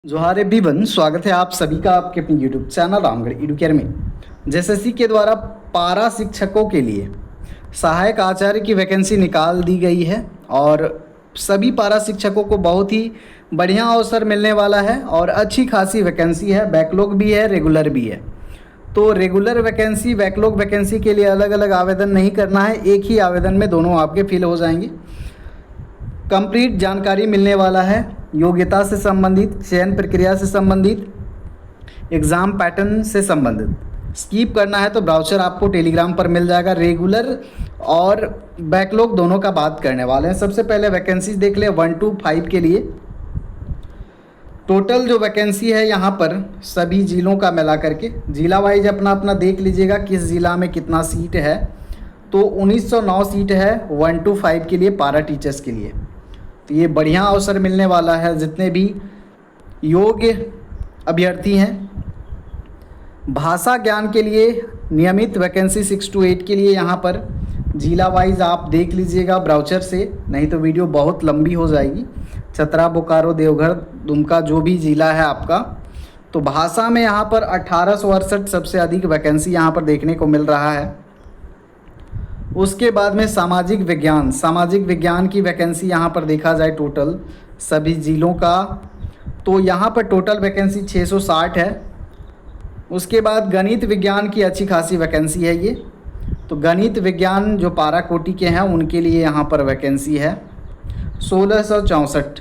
जोहार एवरीवन, स्वागत है आप सभी का आपके अपने यूट्यूब चैनल रामगढ़ एडुकेयर में। जेएसएससी के द्वारा पारा शिक्षकों के लिए सहायक आचार्य की वैकेंसी निकाल दी गई है और सभी पारा शिक्षकों को बहुत ही बढ़िया अवसर मिलने वाला है और अच्छी खासी वैकेंसी है। बैकलॉग भी है, रेगुलर भी है। तो रेगुलर वैकेंसी, बैकलॉग वैकेंसी के लिए अलग अलग आवेदन नहीं करना है, एक ही आवेदन में दोनों आपके फिल हो जाएंगे। कंप्लीट जानकारी मिलने वाला है, योग्यता से संबंधित, चयन प्रक्रिया से संबंधित, एग्ज़ाम पैटर्न से संबंधित। स्किप करना है तो ब्राउचर आपको टेलीग्राम पर मिल जाएगा। रेगुलर और बैकलॉग दोनों का बात करने वाले हैं। सबसे पहले वैकेंसीज देख ले 1 to 5 के लिए। टोटल जो वैकेंसी है यहाँ पर सभी ज़िलों का मिला करके, ज़िला वाइज अपना अपना देख लीजिएगा किस ज़िला में कितना सीट है। तो 1909 सीट है 1 to 5 के लिए पारा टीचर्स के लिए। तो ये बढ़िया अवसर मिलने वाला है जितने भी योग्य अभ्यर्थी हैं। भाषा ज्ञान के लिए नियमित वैकेंसी 6 to 8 के लिए यहाँ पर जिला वाइज आप देख लीजिएगा ब्राउचर से, नहीं तो वीडियो बहुत लंबी हो जाएगी। चतरा, बोकारो, देवघर, दुमका जो भी ज़िला है आपका, तो भाषा में यहाँ पर 1868 सबसे अधिक वैकेंसी यहाँ पर देखने को मिल रहा है। उसके बाद में सामाजिक विज्ञान की वैकेंसी यहाँ पर देखा जाए टोटल सभी ज़िलों का, तो यहाँ पर टोटल वैकेंसी 660 है। उसके बाद गणित विज्ञान की अच्छी खासी वैकेंसी है ये, तो गणित विज्ञान जो पारा कोटि के हैं उनके लिए यहाँ पर वैकेंसी है 1664।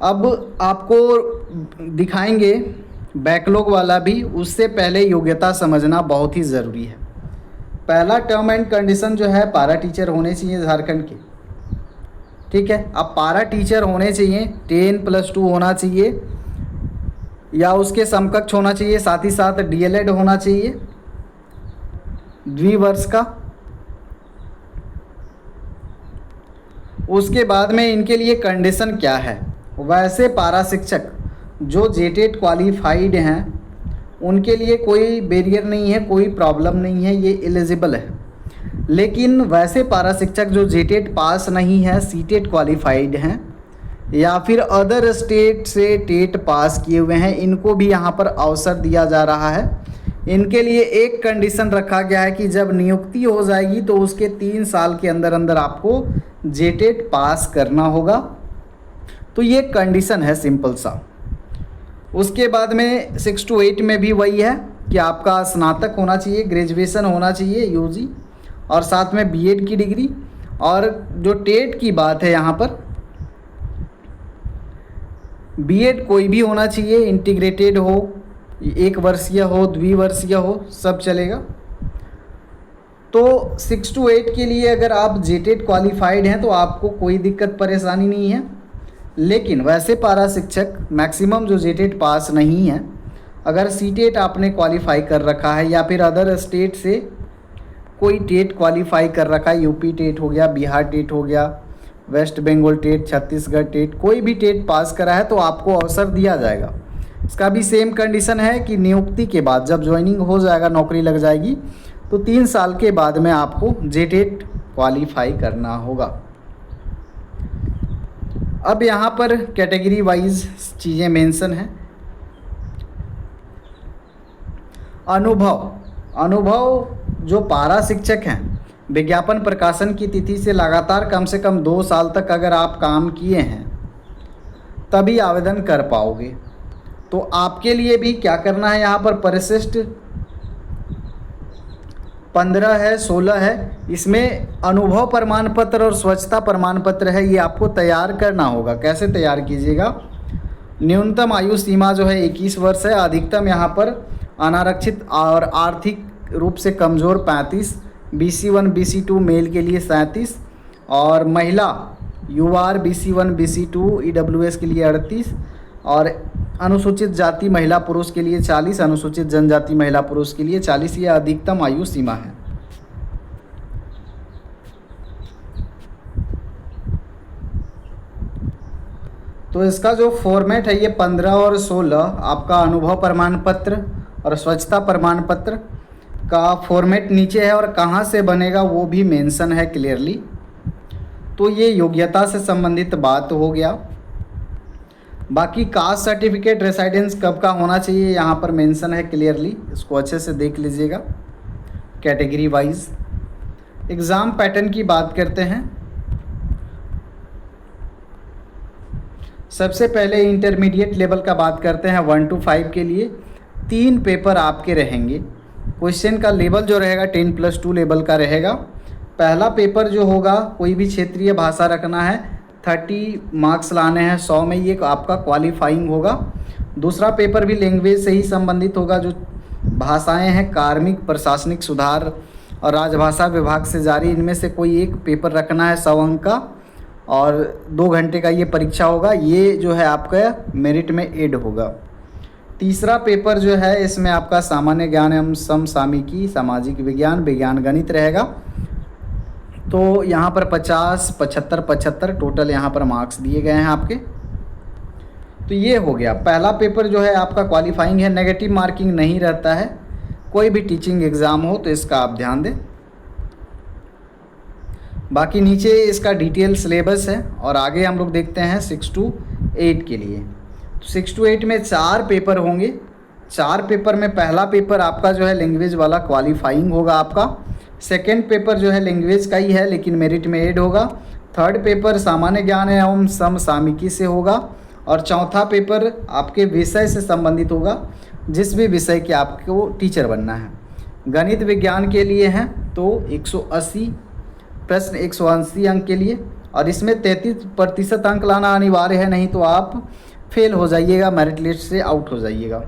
अब आपको दिखाएंगे बैकलॉग वाला भी, उससे पहले योग्यता समझना बहुत ही ज़रूरी है। पहला टर्म एंड कंडीशन जो है, पारा टीचर होने चाहिए झारखंड के, ठीक है। अब पारा टीचर होने चाहिए 10+2 होना चाहिए या उसके समकक्ष होना चाहिए, साथ ही साथ डीएलएड होना चाहिए द्विवर्ष का। उसके बाद में इनके लिए कंडीशन क्या है, वैसे पारा शिक्षक जो जेटेट क्वालिफाइड हैं उनके लिए कोई बैरियर नहीं है, कोई प्रॉब्लम नहीं है, ये एलिजिबल है। लेकिन वैसे पारा शिक्षक जो जेटेट पास नहीं है, सीटेट क्वालिफाइड हैं या फिर अदर स्टेट से टेट पास किए हुए हैं, इनको भी यहाँ पर अवसर दिया जा रहा है। इनके लिए एक कंडीशन रखा गया है कि जब नियुक्ति हो जाएगी तो उसके 3 साल के अंदर अंदर आपको जेटेट पास करना होगा। तो ये कंडीशन है सिंपल सा। उसके बाद में 6 to 8 में भी वही है कि आपका स्नातक होना चाहिए, ग्रेजुएशन होना चाहिए यूजी, और साथ में बीएड की डिग्री। और जो टेट की बात है यहाँ पर, बीएड कोई भी होना चाहिए, इंटीग्रेटेड हो, 1 वर्षीय हो, द्विवर्षीय हो, सब चलेगा। तो 6 to 8 के लिए अगर आप जेटेट क्वालिफाइड हैं तो आपको कोई दिक्कत परेशानी नहीं है। लेकिन वैसे पारा शिक्षक मैक्सिमम जो जेटेट पास नहीं है, अगर सीटेट आपने क्वालिफाई कर रखा है या फिर अदर स्टेट से कोई टेट क्वालिफाई कर रखा है, यूपी टेट हो गया, बिहार टेट हो गया, वेस्ट बंगाल टेट, छत्तीसगढ़ टेट, कोई भी टेट पास करा है तो आपको अवसर दिया जाएगा। इसका भी सेम कंडीशन है कि नियुक्ति के बाद जब ज्वाइनिंग हो जाएगा, नौकरी लग जाएगी, तो 3 साल के बाद में आपको जेटेट क्वालिफाई करना होगा। अब यहाँ पर कैटेगरी वाइज चीज़ें मेंशन हैं। अनुभव जो पारा शिक्षक हैं, विज्ञापन प्रकाशन की तिथि से लगातार कम से कम 2 साल तक अगर आप काम किए हैं तभी आवेदन कर पाओगे। तो आपके लिए भी क्या करना है, यहाँ पर परिशिष्ट 15 है, 16 है, इसमें अनुभव प्रमाण पत्र और स्वच्छता प्रमाण पत्र है, ये आपको तैयार करना होगा। कैसे तैयार कीजिएगा, न्यूनतम आयु सीमा जो है 21 वर्ष है, अधिकतम यहाँ पर अनारक्षित और आर्थिक रूप से कमज़ोर 35, BC1 BC2 मेल के लिए 37 और महिला UR BC1 BC2 EWS के लिए 38 और अनुसूचित जाति महिला पुरुष के लिए 40, अनुसूचित जनजाति महिला पुरुष के लिए 40, ये अधिकतम आयु सीमा है। तो इसका जो फॉर्मेट है ये 15 और 16 आपका अनुभव प्रमाण पत्र और स्वच्छता प्रमाण पत्र का फॉर्मेट नीचे है, और कहाँ से बनेगा वो भी मेंशन है क्लियरली। तो ये योग्यता से संबंधित बात हो गया। बाकी कास्ट सर्टिफिकेट रेसिडेंस कब का होना चाहिए यहाँ पर मेंशन है क्लियरली, इसको अच्छे से देख लीजिएगा कैटेगरी वाइज। एग्ज़ाम पैटर्न की बात करते हैं। सबसे पहले इंटरमीडिएट लेवल का बात करते हैं। 1 to 5 के लिए 3 पेपर आपके रहेंगे। क्वेश्चन का लेवल जो रहेगा 10+2 लेवल का रहेगा। पहला पेपर जो होगा, कोई भी क्षेत्रीय भाषा रखना है, 30 मार्क्स लाने हैं 100 में, ये आपका क्वालिफाइंग होगा। दूसरा पेपर भी लैंग्वेज से ही संबंधित होगा, जो भाषाएं हैं कार्मिक, प्रशासनिक सुधार और राजभाषा विभाग से जारी, इनमें से कोई एक पेपर रखना है 100 अंक का, और 2 घंटे का ये परीक्षा होगा। ये जो है आपका मेरिट में ऐड होगा। तीसरा पेपर जो है, इसमें आपका सामान्य ज्ञान एवं समसामयिकी, सामाजिक विज्ञान, विज्ञान गणित रहेगा। तो यहाँ पर 50, 75, 75 टोटल यहाँ पर मार्क्स दिए गए हैं आपके। तो ये हो गया पहला पेपर जो है आपका क्वालिफाइंग है। नेगेटिव मार्किंग नहीं रहता है, कोई भी टीचिंग एग्ज़ाम हो तो इसका आप ध्यान दें। बाकी नीचे इसका डिटेल सिलेबस है, और आगे हम लोग देखते हैं 6 to 8 के लिए। तो 6 to 8 में 4 पेपर होंगे। 4 पेपर में पहला पेपर आपका जो है लैंग्वेज वाला क्वालिफाइंग होगा आपका। सेकेंड पेपर जो है लैंग्वेज का ही है लेकिन मेरिट में ऐड होगा। थर्ड पेपर सामान्य ज्ञान एवं समसामयिकी से होगा, और चौथा पेपर आपके विषय से संबंधित होगा, जिस भी विषय के आपको टीचर बनना है। गणित विज्ञान के लिए हैं तो 180 प्रश्न 180 अंक के लिए, और इसमें 33% अंक लाना अनिवार्य है, नहीं तो आप फेल हो जाइएगा, मेरिट लिस्ट से आउट हो जाइएगा।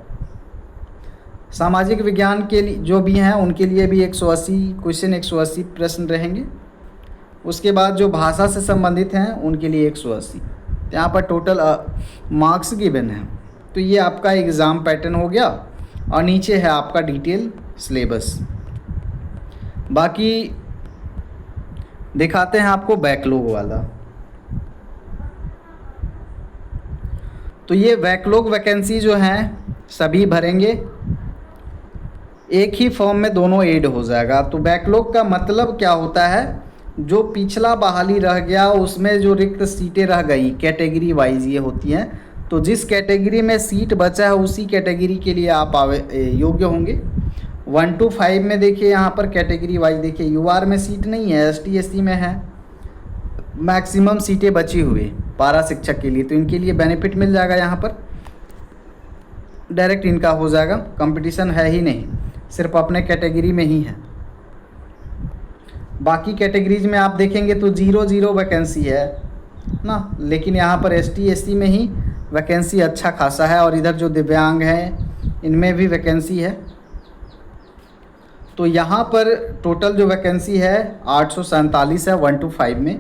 सामाजिक विज्ञान के लिए जो भी हैं उनके लिए भी 180 क्वेश्चन, 180 प्रश्न रहेंगे। उसके बाद जो भाषा से संबंधित हैं उनके लिए 180। यहाँ पर टोटल मार्क्स गिवन है। तो ये आपका एग्ज़ाम पैटर्न हो गया, और नीचे है आपका डिटेल सिलेबस। बाकी दिखाते हैं आपको बैकलॉग वाला। तो ये बैकलॉग वैकेंसी जो हैं सभी भरेंगे, एक ही फॉर्म में दोनों ऐड हो जाएगा। तो बैकलॉग का मतलब क्या होता है, जो पिछला बहाली रह गया उसमें जो रिक्त सीटें रह गई, कैटेगरी वाइज ये होती हैं। तो जिस कैटेगरी में सीट बचा है उसी कैटेगरी के लिए आप योग्य होंगे। 1 to 5 में देखिए यहाँ पर कैटेगरी वाइज देखिए, यूआर में सीट नहीं है, ST SC में है। मैक्सिमम सीटें बची हुई पारा शिक्षक के लिए, तो इनके लिए बेनिफिट मिल जाएगा। यहाँ पर डायरेक्ट इनका हो जाएगा, कंपटीशन है ही नहीं, सिर्फ अपने कैटेगरी में ही है। बाकी कैटेगरीज में आप देखेंगे तो 0 वैकेंसी है ना, लेकिन यहाँ पर ST SC में ही वैकेंसी अच्छा खासा है, और इधर जो दिव्यांग हैं इनमें भी वैकेंसी है। तो यहाँ पर टोटल जो वैकेंसी है 847 है 1 to 5 में।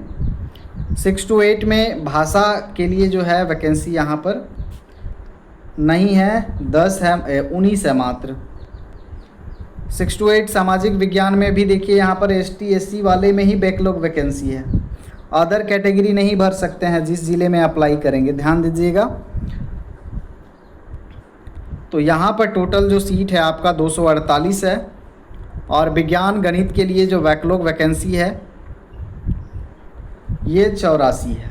6 to 8 में भाषा के लिए जो है वैकेंसी यहाँ पर नहीं है, 10 है, 19 है मात्र। 6 to 8 सामाजिक विज्ञान में भी देखिए यहाँ पर ST SC वाले में ही बैकलॉग वैकेंसी है, अदर कैटेगरी नहीं भर सकते हैं जिस ज़िले में अप्लाई करेंगे, ध्यान दीजिएगा। तो यहाँ पर टोटल जो सीट है आपका 248 है, और विज्ञान गणित के लिए जो बैकलॉग वैकेंसी है ये 84 है।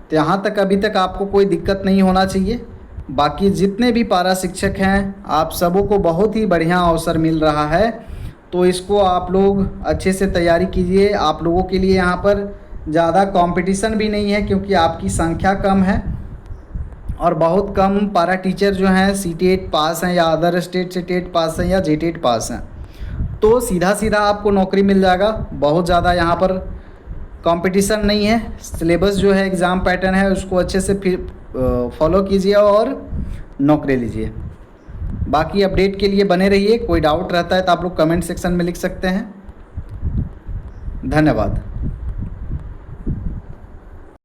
तो यहाँ तक अभी तक आपको कोई दिक्कत नहीं होना चाहिए। बाकी जितने भी पारा शिक्षक हैं आप सबों को बहुत ही बढ़िया अवसर मिल रहा है, तो इसको आप लोग अच्छे से तैयारी कीजिए। आप लोगों के लिए यहाँ पर ज़्यादा कंपटीशन भी नहीं है, क्योंकि आपकी संख्या कम है, और बहुत कम पारा टीचर जो हैं CTET पास हैं, या अदर स्टेट से टेट पास हैं, या JTET पास हैं। तो सीधा सीधा आपको नौकरी मिल जाएगा। बहुत ज़्यादा यहाँ पर कंपटीशन नहीं है। सिलेबस जो है, एग्ज़ाम पैटर्न है, उसको अच्छे से फिर फॉलो कीजिए और नौकरी लीजिए। बाकी अपडेट के लिए बने रहिए। कोई डाउट रहता है तो आप लोग कमेंट सेक्शन में लिख सकते हैं। धन्यवाद।